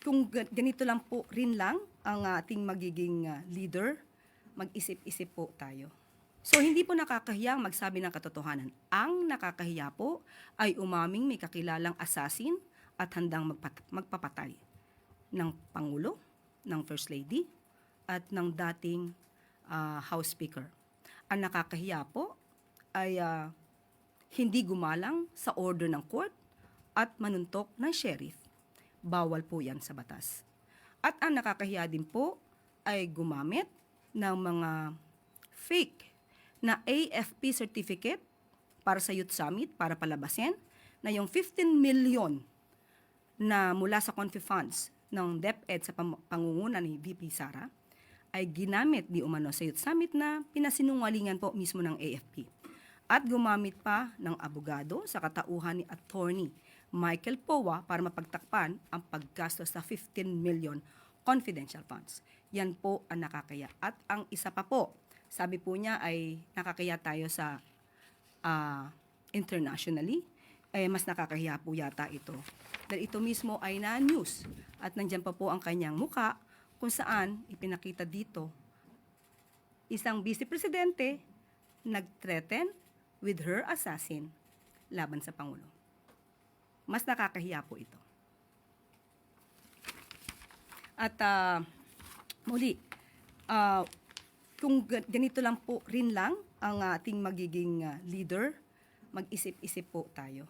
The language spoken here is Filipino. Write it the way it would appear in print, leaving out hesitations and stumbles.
kung ganito lang po rin lang ang ating magiging leader, mag-isip-isip po tayo. So hindi po nakakahiyang magsabi ng katotohanan. Ang nakakahiya po ay umaming may kakilalang assassin at handang magpapatay ng Pangulo, ng First Lady, at ng dating House Speaker. Ang nakakahiya po ay hindi gumalang sa order ng court at manuntok ng sheriff. Bawal po yan sa batas. At ang nakakahiya din po ay gumamit ng mga fake na AFP certificate para sa Youth Summit para palabasin na yung 15 million na mula sa Confi Funds ng DepEd sa pangunguna ni VP Sara ay ginamit di umano sa Youth Summit na pinasinungalingan po mismo ng AFP. At gumamit pa ng abogado sa katauhan ni Attorney Michael Powa para mapagtakpan ang paggastos sa 15 million confidential funds. Yan po ang nakakaya. At ang isa pa po, sabi po niya ay nakakaya tayo sa internationally, mas nakakahiya po yata ito. Dahil ito mismo ay na-news at nandyan pa po ang kanyang muka kung saan ipinakita dito isang vice presidente nag-threaten with her assassin laban sa Pangulo. Mas nakakahiya po ito. At muli, kung ganito lang po rin lang ang ating magiging leader, mag-isip-isip po tayo.